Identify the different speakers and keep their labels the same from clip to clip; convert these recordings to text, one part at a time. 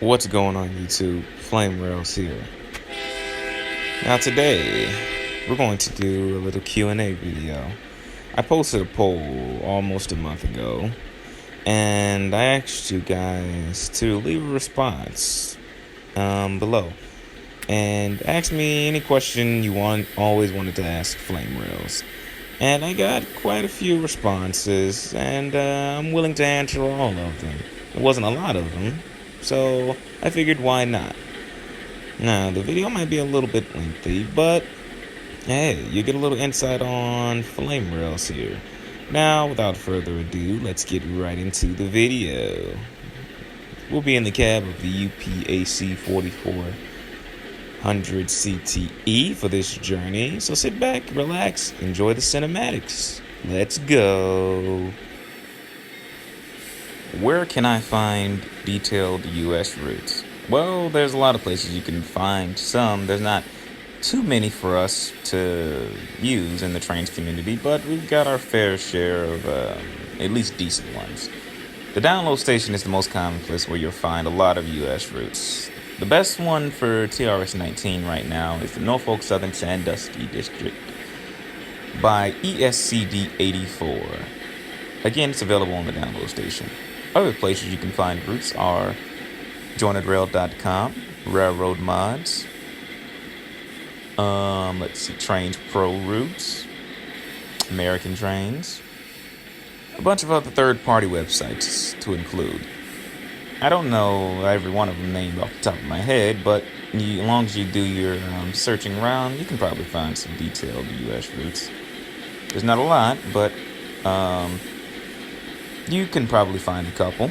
Speaker 1: What's going on YouTube? Flamerailzzz here. Now today, we're going to do a little Q&A video. I posted a poll almost a month ago, and I asked you guys to leave a response below. And ask me any question you always wanted to ask Flamerailzzz. And I got quite a few responses, and I'm willing to answer all of them. It wasn't a lot of them, so I figured why not. Now, the video might be a little bit lengthy, but hey, you get a little insight on Flamerailzzz here. Now, without further ado, let's get right into the video. We'll be in the cab of the AC4400CTE for this journey, so sit back, relax, enjoy the cinematics. Let's go. Where can I find detailed US routes? Well, there's a lot of places you can find some. There's not too many for us to use in the Trainz community, but we've got our fair share of at least decent ones. The download station is the most common place where you'll find a lot of US routes. The best one for TRS-19 right now is the Norfolk Southern Sandusky District by ESCD84. Again, it's available on the download station. Other places you can find routes are jointedrail.com, Railroad Mods, let's see, Trainz Pro Routes, American Trainz, a bunch of other third-party websites to include. I don't know every one of them named off the top of my head, but as long as you do your searching around, you can probably find some detailed US routes. There's not a lot, but you can probably find a couple.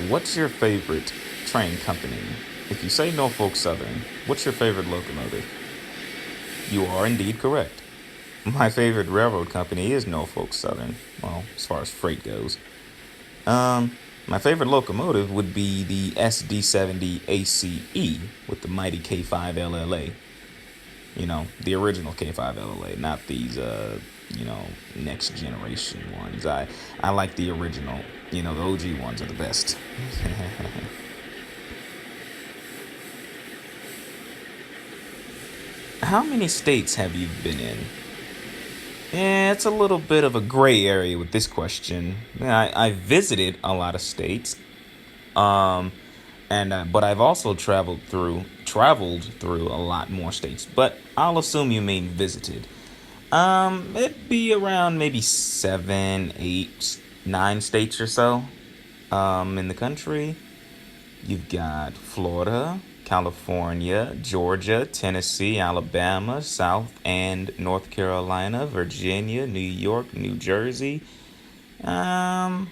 Speaker 1: What's your favorite train company? If you say Norfolk Southern, what's your favorite locomotive? You are indeed correct. My favorite railroad company is Norfolk Southern, well, as far as freight goes. My favorite locomotive would be the SD70 ACE with the mighty K5 LLA. You know, the original K5 LLA, not these, next generation ones. I like the original. The OG ones are the best. How many states have you been in? It's a little bit of a gray area with this question. I visited a lot of states, um, and but I've also traveled through a lot more states. But I'll assume you mean visited. It'd be around maybe 7, 8, 9 states or so. In the country, you've got Florida, California, Georgia, Tennessee, Alabama, South and North Carolina, Virginia, New York, New Jersey. Um,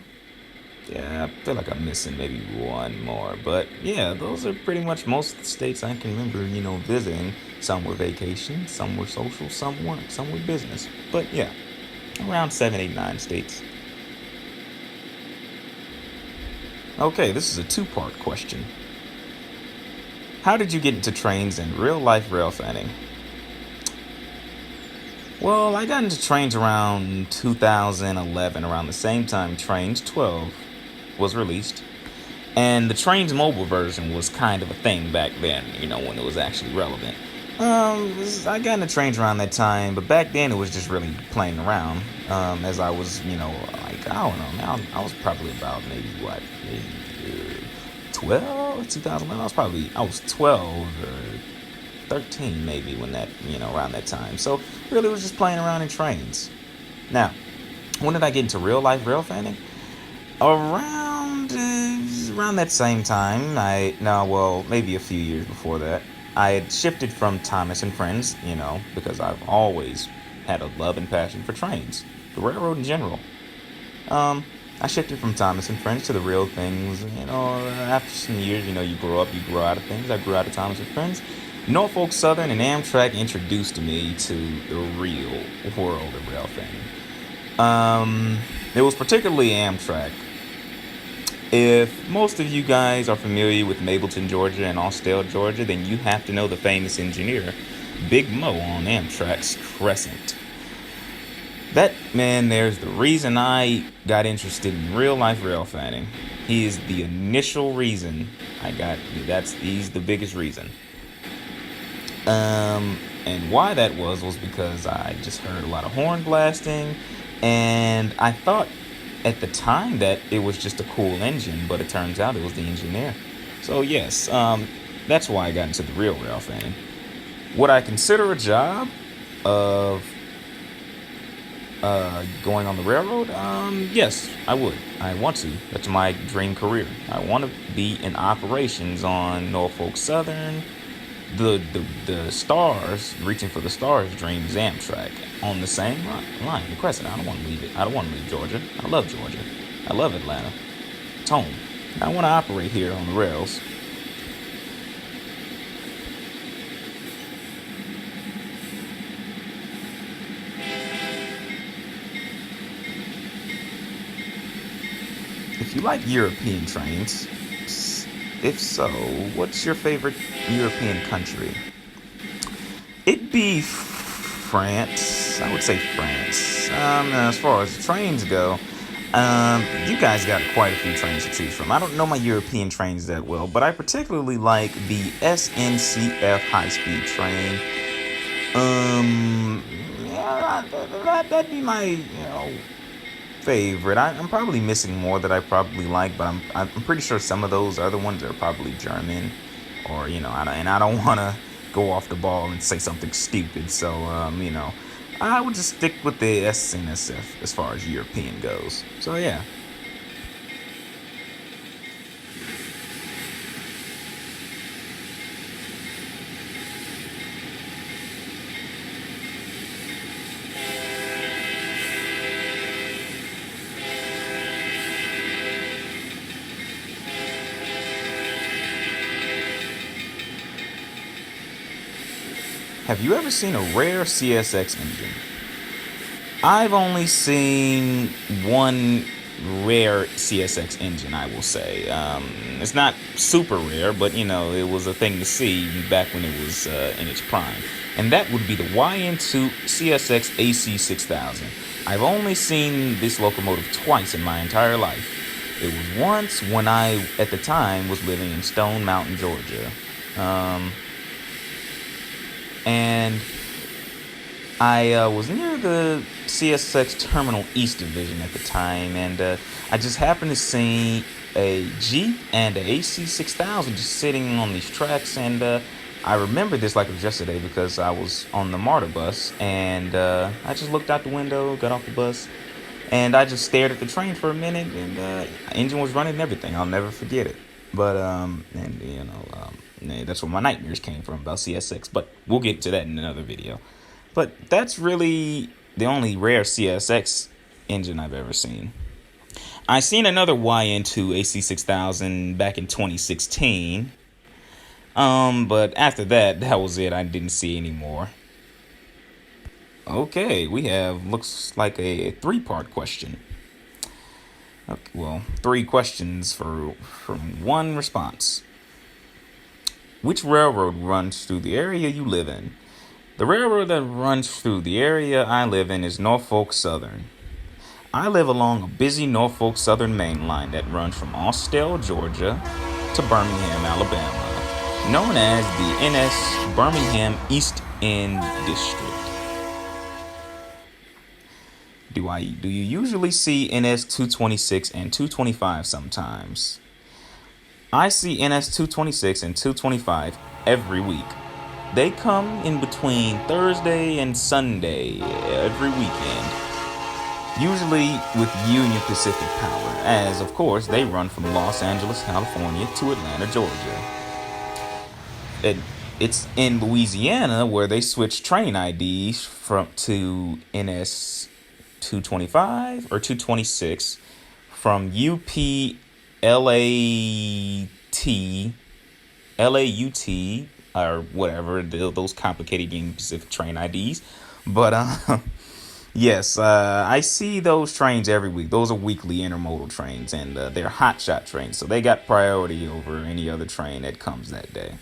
Speaker 1: yeah, I feel like I'm missing maybe one more, but yeah, those are pretty much most of the states I can remember, visiting. Some were vacation, some were social, some weren't, some were business. But yeah, around 7, 8, 9 states. Okay, this is a two-part question. How did you get into Trainz and real-life railfanning? Well, I got into Trainz around 2011, around the same time Trainz 12 was released. And the Trainz mobile version was kind of a thing back then, when it was actually relevant. I got into Trainz around that time, but back then it was just really playing around. As I was, like, I don't know, man, I was probably about maybe 12, 2011. I was 12 or 13 maybe when that, around that time. So really was just playing around in Trainz. Now, when did I get into real life railfanning? Around that same time, maybe a few years before that, I had shifted from Thomas and Friends, because I've always had a love and passion for trains, the railroad in general. I shifted from Thomas and Friends to the real things. After some years, you grow up, you grow out of things. I grew out of Thomas and Friends. Norfolk Southern and Amtrak introduced me to the real world of railfanning. It was particularly Amtrak. If most of you guys are familiar with Mableton, Georgia and Austell, Georgia, then you have to know the famous engineer, Big Mo on Amtrak's Crescent. That man there's the reason I got interested in real life railfanning. He is the initial reason he's the biggest reason. And why that was because I just heard a lot of horn blasting, and I thought at the time that it was just a cool engine, but it turns out it was the engineer. So yes, that's why I got into the real railfanning. Would I consider a job of going on the railroad? Yes, I would. I want to. That's my dream career. I want to be in operations on Norfolk Southern. The stars, reaching for the stars dream is Amtrak. On the same line, the Crescent. I don't want to leave it. I don't want to leave Georgia. I love Georgia. I love Atlanta. It's home. I want to operate here on the rails. If you like European trains, if so, what's your favorite European country? It'd be France. I would say France. As far as trains go, you guys got quite a few trains to choose from. I don't know my European trains that well, but I particularly like the SNCF high-speed train. That'd be my, favorite. I'm probably missing more that I probably like, but I'm pretty sure some of those other ones are probably German, or I don't want to go off the ball and say something stupid. So I would just stick with the SNSF as far as European goes. So yeah. Have you ever seen a rare CSX engine? I've only seen one rare CSX engine, I will say. It's not super rare, but it was a thing to see back when it was in its prime. And that would be the YN2 CSX AC4000. I've only seen this locomotive twice in my entire life. It was once when I, at the time, was living in Stone Mountain, Georgia. And I was near the CSX Terminal East Division at the time, and I just happened to see a Jeep and an AC6000 just sitting on these tracks, and I remember this like it was yesterday because I was on the MARTA bus, and I just looked out the window, got off the bus, and I just stared at the train for a minute, and the engine was running and everything. I'll never forget it. But that's where my nightmares came from about CSX. But we'll get to that in another video. But that's really the only rare CSX engine I've ever seen. I seen another YN2 AC6000 back in 2016. But after that was it. I didn't see any more. Okay, we have looks like a 3-part question. Okay, well, 3 questions from one response. Which railroad runs through the area you live in? The railroad that runs through the area I live in is Norfolk Southern. I live along a busy Norfolk Southern main line that runs from Austell, Georgia to Birmingham, Alabama, known as the NS Birmingham East End District. Do you usually see NS 226 and 225 sometimes? I see NS 226 and 225 every week. They come in between Thursday and Sunday every weekend, usually with Union Pacific Power, as of course they run from Los Angeles, California to Atlanta, Georgia. It's in Louisiana where they switched train IDs from to NS 225 or 226 from UP LAT LAUT or whatever, those complicated Union Pacific train IDs. But yes, I see those trains every week. Those are weekly intermodal trains, and they're hotshot trains, so they got priority over any other train that comes that day.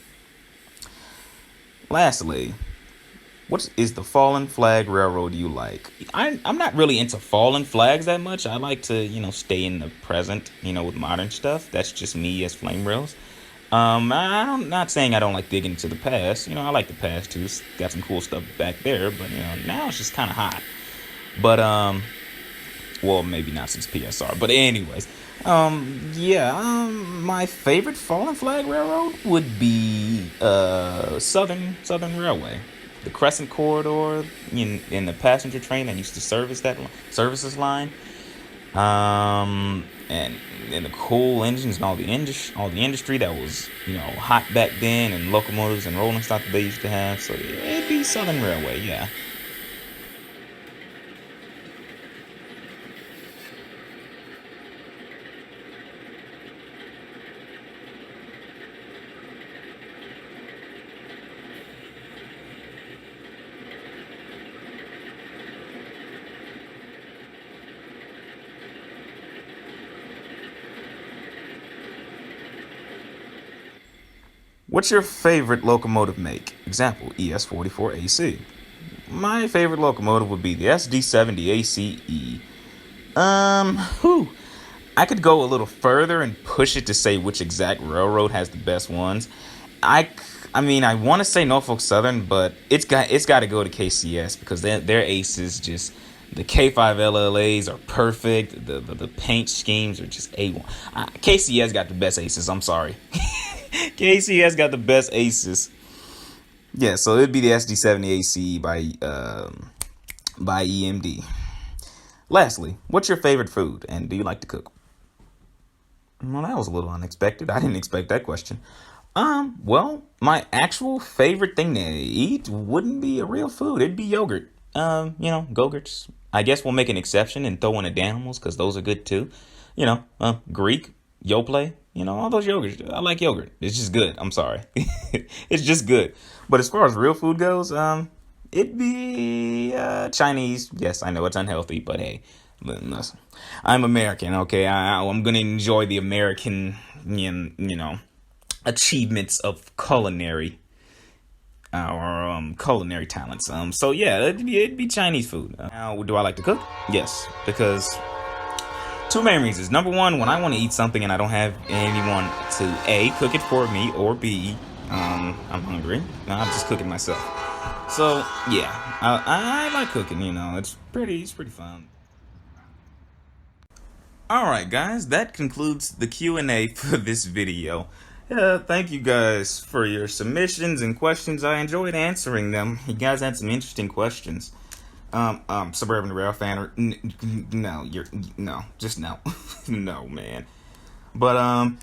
Speaker 1: Lastly, what is the fallen flag railroad you like? I'm not really into fallen flags that much. I like to, stay in the present, with modern stuff. That's just me as Flamerailzzz. I'm not saying I don't like digging into the past. I like the past too. It's got some cool stuff back there, but now it's just kind of hot. But well, maybe not since PSR. But anyways, my favorite fallen flag railroad would be Southern Railway, the Crescent Corridor in the passenger train that used to service that services line. And the cool engines and all the industry that was hot back then, and locomotives and rolling stock that they used to have. So it'd be Southern Railway, yeah. What's your favorite locomotive make? Example, ES44AC. My favorite locomotive would be the SD70ACE. Whew. I could go a little further and push it to say which exact railroad has the best ones. I, I mean, I want to say Norfolk Southern, but it's got to go to KCS because their aces just the K5 LLAs are perfect. The paint schemes are just A1. KCS got the best aces. I'm sorry. KCS got the best aces. Yeah, so it'd be the SD70AC by EMD. Lastly, what's your favorite food, and do you like to cook? Well, that was a little unexpected. I didn't expect that question. Well, my actual favorite thing to eat wouldn't be a real food. It'd be yogurt. Go-gurts. I guess we'll make an exception and throw in the Danimals because those are good too. Greek, Yoplait, all those yogurts. I like yogurt. It's just good. I'm sorry. It's just good. But as far as real food goes, it'd be Chinese. Yes, I know it's unhealthy, but hey, listen, I'm American, okay? I'm going to enjoy the American, achievements of culinary or culinary talents. So yeah, it'd be Chinese food. Now, do I like to cook? Yes, because two main reasons. Number one, when I want to eat something and I don't have anyone to A, cook it for me, or B, I'm hungry. No, I'm just cooking myself. So yeah, I like cooking. It's pretty fun. All right, guys, that concludes the Q&A for this video. Thank you guys for your submissions and questions. I enjoyed answering them. You guys had some interesting questions. Suburban Railfanner, just no, no, man. But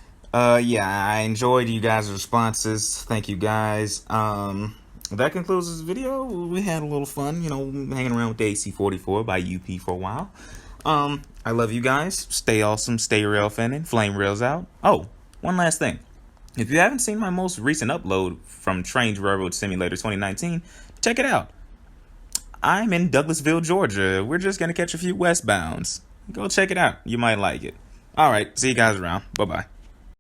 Speaker 1: yeah, I enjoyed you guys' responses. Thank you guys. That concludes this video. We had a little fun, hanging around with the AC44 by UP for a while. I love you guys. Stay awesome. Stay railfanning. Flamerailzzz out. Oh, one last thing. If you haven't seen my most recent upload from Trainz Railroad Simulator 2019, check it out. I'm in Douglasville, Georgia. We're just going to catch a few westbounds. Go check it out. You might like it. All right. See you guys around. Bye-bye.